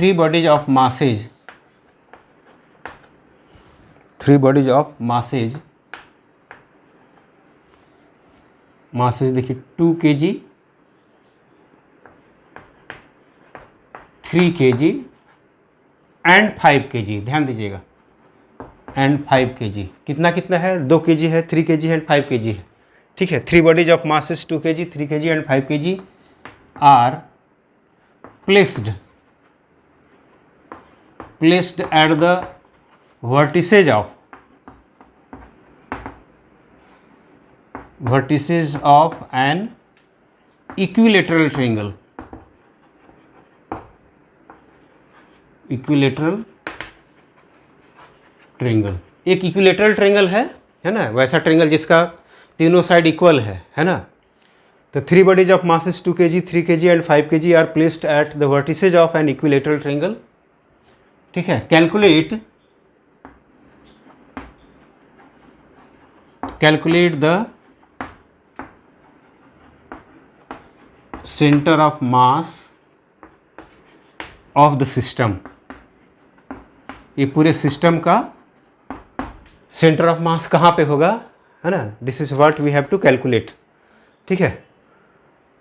Three bodies of masses, masses देखिए 2 kg, 3 kg and 5 kg, ध्यान दीजिएगा, एंड 5 kg, कितना कितना है, 2 kg है, 3 kg एंड 5 kg है, ठीक है। Three bodies of masses 2 kg, 3 kg and 5 kg are placed at the vertices of an equilateral triangle, एक इक्विलेटरल ट्रायंगल है ना, वैसा ट्रायंगल जिसका तीनों साइड इक्वल है ना। तो three bodies of masses 2 kg, 3 kg and 5 kg are placed at the vertices of an equilateral triangle, ठीक है। Calculate the centre of mass of the system, ये पूरे सिस्टम का सेंटर ऑफ मास कहाँ पे होगा, है ना। This is what we have to calculate, ठीक है।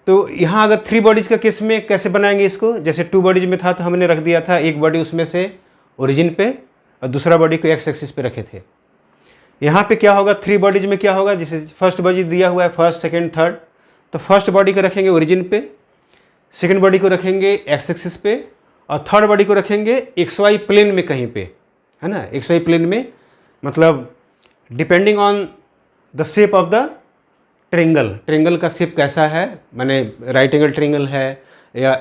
तो यहाँ अगर थ्री बॉडीज का केस में कैसे बनाएंगे इसको, जैसे 2 बॉडीज में था तो हमने रख दिया था एक बॉडी उसमें से ओरिजिन पे और दूसरा बॉडी को एक्स एक्सिस पे रखे थे। यहाँ पे क्या होगा, थ्री बॉडीज में क्या होगा, जैसे फर्स्ट बॉडी दिया हुआ है, फर्स्ट सेकेंड थर्ड, तो फर्स्ट बॉडी को रखेंगे ओरिजिन पे, सेकेंड बॉडी को रखेंगे एक्स एक्सिस पे और थर्ड बॉडी को रखेंगे एक्स वाई प्लेन में कहीं पे, है ना। एक्स वाई प्लेन में मतलब depending on the shape of the triangle का शेप कैसा है, माने राइट एंगल ट्रायंगल है या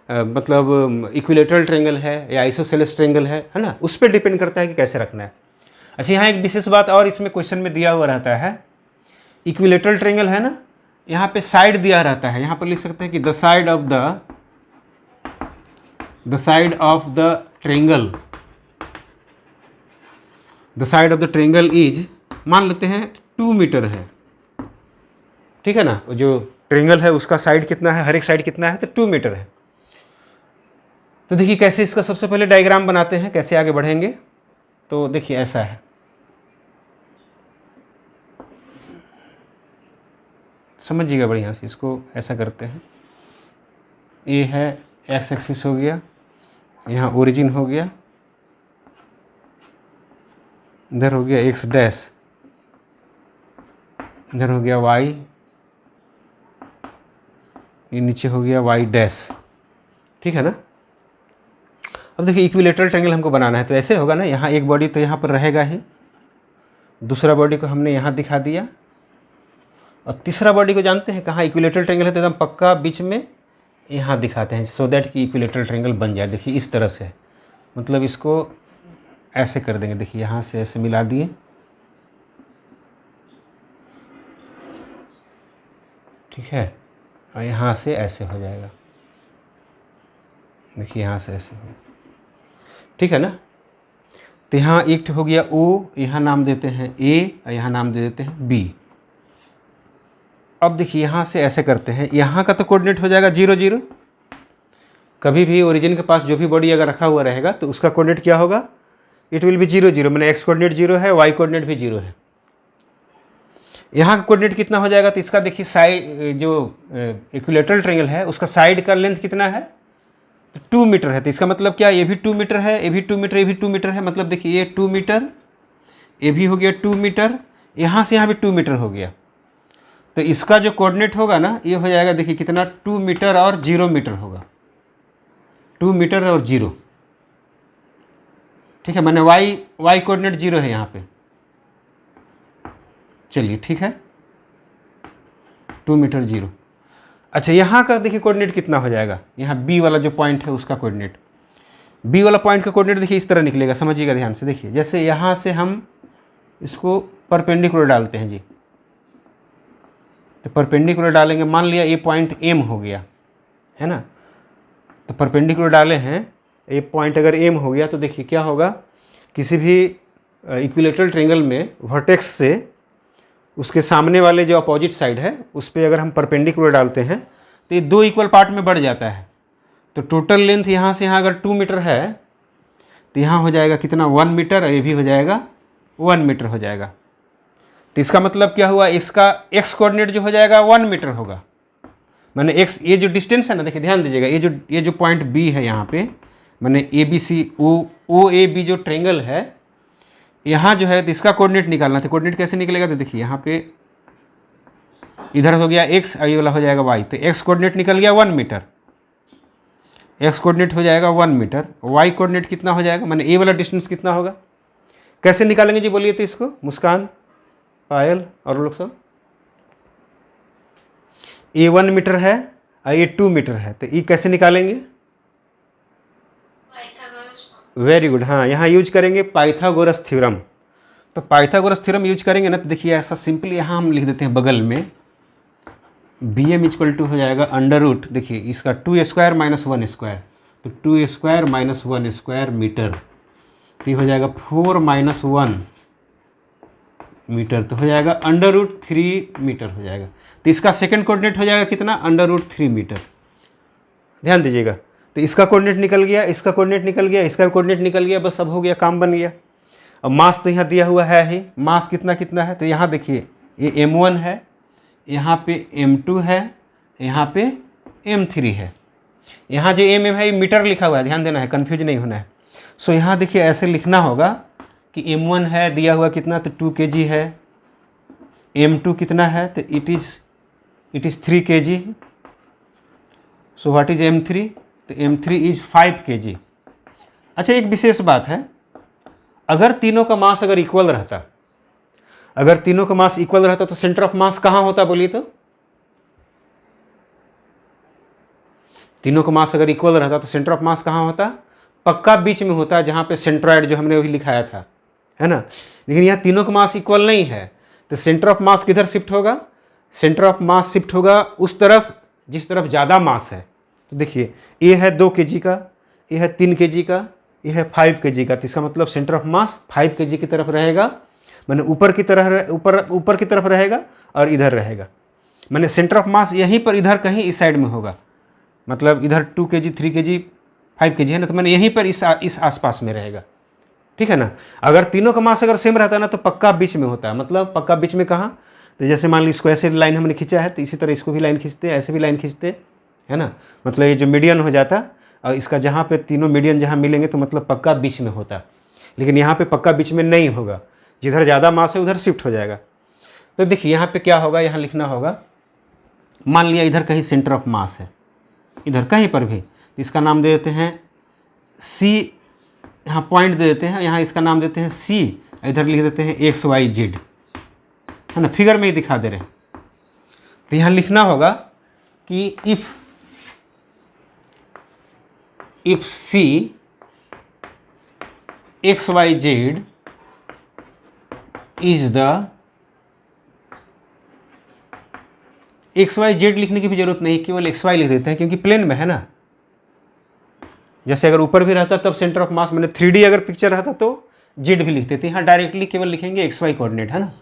मतलब इक्विलेटरल ट्रायंगल है या आइसोसेलेस ट्रायंगल है ना, उस पर डिपेंड करता है कि कैसे रखना है। अच्छा, यहाँ एक विशेष बात और इसमें क्वेश्चन में दिया हुआ रहता है, इक्विलेटरल ट्रायंगल है ना, यहाँ पे साइड दिया रहता है, यहाँ पर लिख सकते हैं कि the side of the triangle is, मान लेते हैं 2 मीटर है, ठीक है ना। जो ट्रायंगल है उसका साइड कितना है, हर एक साइड कितना है, तो 2 मीटर है। तो देखिए कैसे इसका सबसे पहले डायग्राम बनाते हैं, कैसे आगे बढ़ेंगे। तो देखिए ऐसा है, समझिएगा बढ़िया से, इसको ऐसा करते हैं, ये है एक्स एक्सिस हो गया, यहाँ ओरिजिन हो गया, इधर हो गया एक्स डैश, इधर हो गया वाई, ये नीचे हो गया वाई डैश, ठीक है ना। अब देखिए इक्विलेटरल ट्रायंगल हमको बनाना है, तो ऐसे होगा ना, यहाँ एक बॉडी तो यहाँ पर रहेगा ही, दूसरा बॉडी को हमने यहाँ दिखा दिया और तीसरा बॉडी को जानते हैं कहाँ, इक्विलेटरल ट्रायंगल है तो एकदम पक्का बीच में यहाँ दिखाते हैं, सो दैट कि इक्विलेटरल ट्रायंगल बन जाए। देखिए इस तरह से, मतलब इसको ऐसे कर देंगे, देखिए यहाँ से ऐसे मिला दिए, ठीक है, और यहाँ से ऐसे हो जाएगा, देखिए यहाँ से ऐसे हो, ठीक है ना। तो यहाँ एक हो गया O, यहाँ नाम देते हैं A और यहाँ नाम दे देते हैं B। अब देखिए यहाँ से ऐसे करते हैं, यहाँ का तो कोऑर्डिनेट हो जाएगा 0 0, कभी भी ओरिजिन के पास जो भी बॉडी अगर रखा हुआ रहेगा तो उसका कोऑर्डिनेट क्या होगा, इट विल बी 0 0, मैंने एक्स कोऑर्डिनेट 0 है, वाई कोऑर्डिनेट भी 0 है। यहाँ का कोऑर्डिनेट कितना हो जाएगा, तो इसका देखिए साइड, जो इक्विलेटरल ट्रायंगल है उसका साइड का लेंथ कितना है, तो 2 मीटर है। तो इसका मतलब क्या, ये भी 2 मीटर है, ये भी 2 मीटर, ये भी 2 मीटर है, मतलब देखिए ये 2 मीटर, ये भी हो गया 2 मीटर, यहाँ से यहाँ भी 2 मीटर हो गया। तो इसका जो कोऑर्डिनेट होगा ना, ये हो जाएगा देखिए कितना, 2 मीटर और 0 मीटर होगा, 2 मीटर और 0, ठीक है। मैंने वाई कोऑर्डिनेट 0 है यहाँ पे, चलिए ठीक है, 2 मीटर 0। अच्छा, यहाँ का देखिए कोऑर्डिनेट कितना हो जाएगा, यहाँ बी वाला जो पॉइंट है उसका कोऑर्डिनेट, बी वाला पॉइंट का कोऑर्डिनेट देखिए इस तरह निकलेगा, समझिएगा ध्यान से। देखिए जैसे यहाँ से हम इसको परपेंडिकुलर डालते हैं जी, तो परपेंडिकुलर डालेंगे, मान लिया ये पॉइंट एम हो गया, है ना, तो परपेंडिकुलर डाले हैं, ये पॉइंट अगर एम हो गया तो देखिए क्या होगा, किसी भी इक्विलेटरल ट्रायंगल में वर्टेक्स से उसके सामने वाले जो अपोजिट साइड है उस पर अगर हम परपेंडिकुलर डालते हैं तो ये 2 इक्वल पार्ट में बढ़ जाता है। तो टोटल लेंथ यहाँ से यहाँ अगर 2 मीटर है तो यहाँ हो जाएगा कितना 1 मीटर, और ये भी हो जाएगा 1 मीटर हो जाएगा। तो इसका मतलब क्या हुआ, इसका एक्स कोऑर्डिनेट जो हो जाएगा 1 मीटर होगा। मैंने एक्स, ये जो डिस्टेंस है ना, देखिए ध्यान दीजिएगा, ये जो पॉइंट बी है यहाँ पे, मैंने A B C O A B जो ट्रेंगल है यहाँ जो है, तो इसका कोऑर्डिनेट निकालना था। कोऑर्डिनेट कैसे निकलेगा, तो देखिए यहाँ पे इधर हो गया एक्स, ये वाला हो जाएगा वाई, तो एक्स कोऑर्डिनेट निकल गया 1 मीटर, एक्स कोऑर्डिनेट हो जाएगा 1 मीटर, वाई कोऑर्डिनेट कितना हो जाएगा, मैंने ए वाला डिस्टेंस कितना होगा, कैसे निकालेंगे जी बोलिए तो इसको, मुस्कान, पायल और लोग सब। ए 1 मीटर है और ये 2 मीटर है, तो ये कैसे निकालेंगे, वेरी गुड, हाँ यहाँ यूज करेंगे पाइथागोरस थ्योरम। तो पाइथागोरस थ्योरम यूज करेंगे ना, तो देखिए ऐसा सिंपली यहाँ हम लिख देते हैं बगल में, बी एम इक्वल टू हो जाएगा अंडर रूट, देखिए इसका 2 स्क्वायर माइनस 1 स्क्वायर, तो 2 स्क्वायर माइनस 1 स्क्वायर मीटर, तो ये हो जाएगा 4 माइनस 1 मीटर, तो हो जाएगा अंडर रूट 3 मीटर हो जाएगा। तो इसका सेकंड कोऑर्डिनेट हो जाएगा कितना, अंडर रूट 3 मीटर। ध्यान दीजिएगा, तो इसका कोऑर्डिनेट निकल गया, इसका कोऑर्डिनेट निकल गया, इसका कोऑर्डिनेट निकल गया, बस अब हो गया, काम बन गया। अब मास तो यहाँ दिया हुआ है ही, मास कितना कितना है, तो यहाँ देखिए ये m1 है, यहाँ पे m2 है, यहाँ पे m3 है। यहाँ जो mm है ये मीटर लिखा हुआ है, ध्यान देना है, कन्फ्यूज नहीं होना है। सो यहाँ देखिए ऐसे लिखना होगा कि m1 है दिया हुआ कितना, तो 2 kg है, m2 कितना है, तो it is 3 kg। So what is m3, तो m3 इज 5 kg। अच्छा एक विशेष बात है, अगर तीनों का मास अगर इक्वल रहता, अगर तीनों का मास इक्वल रहता तो सेंटर ऑफ मास कहाँ होता बोलिए तो, तीनों का मास अगर इक्वल रहता तो सेंटर ऑफ मास कहाँ होता, पक्का बीच में होता, जहाँ पे सेंट्रॉइड जो हमने वही लिखाया था, है ना। लेकिन यहाँ तीनों का मास इक्वल नहीं है, तो सेंटर ऑफ मास किधर शिफ्ट होगा, सेंटर ऑफ मास शिफ्ट होगा उस तरफ जिस तरफ ज़्यादा मास है। तो देखिए ये है 2 kg का, ये है 3 kg का, ये है 5 kg का, तो इसका मतलब सेंटर ऑफ मास 5 kg की तरफ रहेगा, मैंने ऊपर की तरफ रहेगा और इधर रहेगा, मैंने सेंटर ऑफ मास यहीं पर इधर कहीं इस साइड में होगा, मतलब इधर 2 kg 3 kg 5 kg है ना, तो मैंने यहीं पर इस आसपास में रहेगा, ठीक है ना। अगर तीनों का मास अगर सेम रहता ना तो पक्का बीच में होता है, मतलब पक्का बीच में कहाँ, तो जैसे मान ली इसको ऐसे लाइन हमने खींचा है, तो इसी तरह इसको भी लाइन खींचते, ऐसे भी लाइन खींचते, है ना, मतलब ये जो मीडियन हो जाता, और इसका जहाँ पे तीनों मीडियन जहाँ मिलेंगे तो मतलब पक्का बीच में होता। लेकिन यहाँ पे पक्का बीच में नहीं होगा, जिधर ज़्यादा मास है उधर शिफ्ट हो जाएगा। तो देखिए यहाँ पे क्या होगा, यहाँ लिखना होगा, मान लिया इधर कहीं सेंटर ऑफ मास है, इधर कहीं पर भी, तो इसका नाम दे देते हैं सी, यहाँ पॉइंट दे देते हैं, यहाँ इसका नाम देते हैं सी, इधर लिख देते हैं XYZ, है ना, फिगर में ही दिखा दे रहे हैं। तो यहाँ लिखना होगा कि if C XYZ is the, XYZ लिखने की भी जरूरत नहीं, केवल XY लिख देते हैं क्योंकि प्लेन में है ना। जैसे अगर ऊपर भी रहता तब सेंटर ऑफ मास, मैंने 3D अगर पिक्चर रहता तो Z भी लिखते थे, यहाँ डायरेक्टली केवल लिखेंगे XY कोऑर्डिनेट, है ना।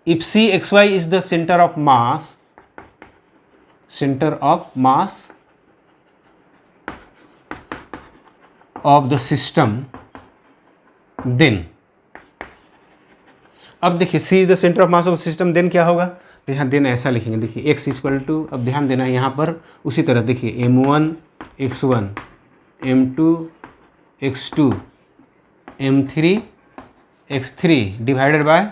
If C XY is the centre of mass, of the system, then, अब देखिए C is the centre of mass of system, then क्या होगा, तो यहाँ देन ऐसा लिखेंगे, देखिए x इक्वल टू, अब ध्यान देना है यहाँ पर उसी तरह देखिए m1 x1 m2 x2 m3 x3 divided by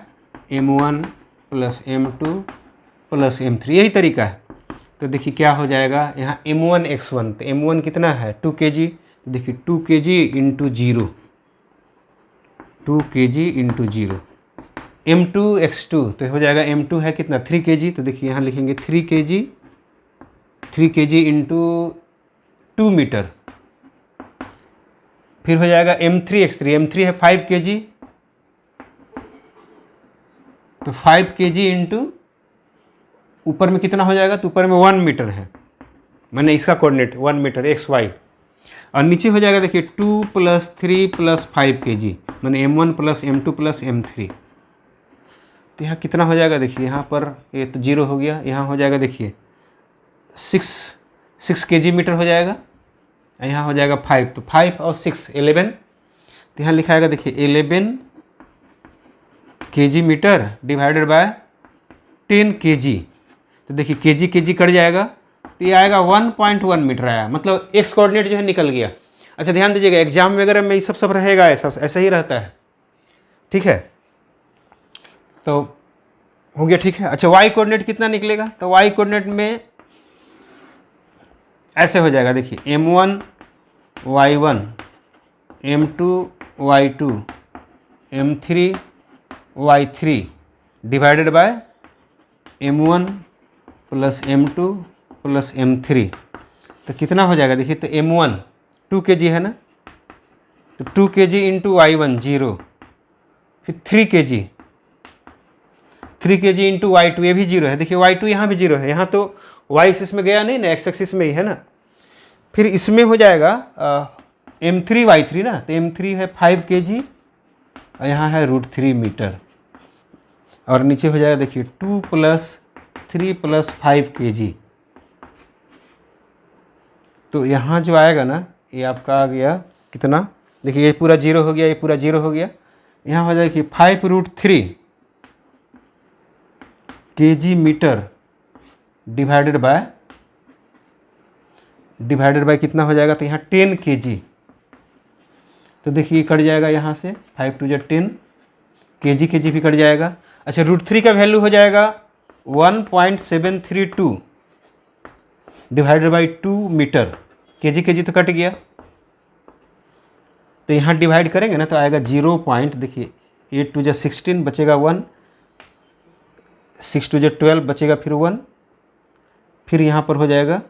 m1 plus m2 plus m3, यही तरीका है। तो देखिए क्या हो जाएगा, यहाँ m1 x1, तो m1 कितना है 2 kg, तो देखिए 2 kg into 0, 2 kg into 0, m2 x2 तो हो जाएगा m2 है कितना 3 kg, तो देखिए यहाँ लिखेंगे 3 kg इंटू 2 मीटर, फिर हो जाएगा m3 x3, m3 है 5 kg, तो 5 kg इंटू ऊपर में कितना हो जाएगा, तो ऊपर में 1 मीटर है, मैंने इसका कोऑर्डिनेट 1 मीटर XY, और नीचे हो जाएगा देखिए 2 + 3 + 5 kg, मैंने m1 + m2 + m3, तो यहाँ कितना हो जाएगा, देखिए यहाँ पर ये तो 0 हो गया, यहाँ हो जाएगा देखिए 6 kg मीटर हो जाएगा, यहाँ हो जाएगा 5, तो 5 और 6 11, तो यहाँ लिखा आएगा देखिए 11 kg metre divided by 10 kg, तो देखिए kg कट जाएगा, तो ये आएगा 1.1 मीटर आया, मतलब एक्स कोऑर्डिनेट जो है निकल गया। अच्छा ध्यान दीजिएगा, एग्जाम वगैरह में ये सब रहेगा, ऐसा ही रहता है, ठीक है। तो हो गया, ठीक है। अच्छा वाई कोऑर्डिनेट कितना निकलेगा, तो वाई कोऑर्डिनेट में ऐसे हो जाएगा, देखिए m1 y1 m2 y2 m3 y3 divided by m1 plus m2 plus m3, तो कितना हो जाएगा देखिए, तो m1 2 kg है ना, तो 2 kg इंटू y1 0, फिर 3 kg इंटू y2, ये भी 0 है, देखिए y2 यहाँ भी 0 है, यहाँ तो y एक्सिस में गया नहीं ना, x एक्सिस में ही है ना। फिर इसमें हो जाएगा m3 y3 ना, तो m3 है 5 kg और यहाँ है √3 मीटर, और नीचे हो जाएगा देखिए 2 + 3 + 5 kg, तो यहाँ जो आएगा ना ये आपका आ गया कितना, देखिए ये पूरा 0 हो गया, ये पूरा 0 हो गया, यहाँ हो जाएगा कि 5√3 kg मीटर डिवाइडेड बाय कितना हो जाएगा, तो यहाँ 10 kg, तो देखिए कट जाएगा यहाँ से 5 2 10, kg भी कट जाएगा। अच्छा √3 का वैल्यू हो जाएगा 1.732 डिवाइडेड बाई 2 मीटर, kg तो कट गया, तो यहाँ डिवाइड करेंगे ना तो आएगा 0 पॉइंट, देखिए 8 2 16 बचेगा 1, 6 2 12 बचेगा फिर 1, फिर यहाँ पर हो जाएगा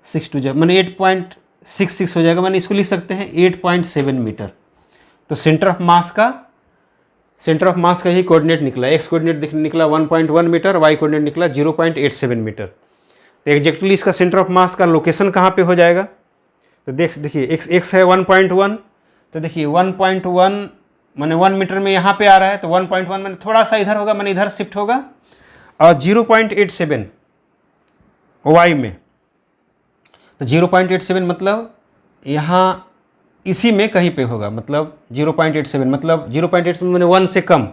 6 2 माने 8.66 हो जाएगा, माने इसको लिख सकते हैं 8.7 मीटर। तो सेंटर ऑफ मास का ही कोऑर्डिनेट निकला, एक्स कोऑर्डिनेट निकला 1.1 मीटर, वाई कोऑर्डिनेट निकला 0.87 मीटर। तो एग्जैक्टली इसका सेंटर ऑफ मास का लोकेशन कहाँ पे हो जाएगा, तो देखिए एक्स है 1.1, तो देखिए 1.1 माने 1 मीटर में यहाँ पे आ रहा है, तो 1.1 माने थोड़ा सा इधर होगा, माने इधर शिफ्ट होगा, और 0.87 वाई में, तो 0.87 मतलब यहाँ इसी में कहीं पे होगा, मतलब 0.87 मतलब 0.87 माने 1 से कम,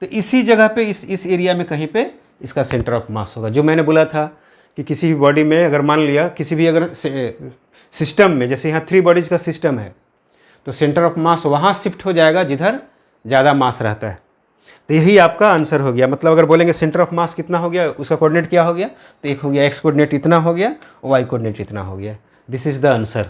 तो इसी जगह पे इस एरिया में कहीं पे इसका सेंटर ऑफ मास होगा। जो मैंने बोला था कि किसी भी बॉडी में अगर मान लिया किसी भी अगर सिस्टम में, जैसे यहाँ 3 बॉडीज का सिस्टम है, तो सेंटर ऑफ मास वहाँ शिफ्ट हो जाएगा जिधर ज़्यादा मास रहता है। तो यही आपका आंसर हो गया, मतलब अगर बोलेंगे सेंटर ऑफ मास कितना हो गया, उसका कोऑर्डिनेट क्या हो गया, तो एक हो गया एक्स कोऑर्डिनेट इतना हो गया, वाई कोऑर्डिनेट इतना हो गया। This is the answer.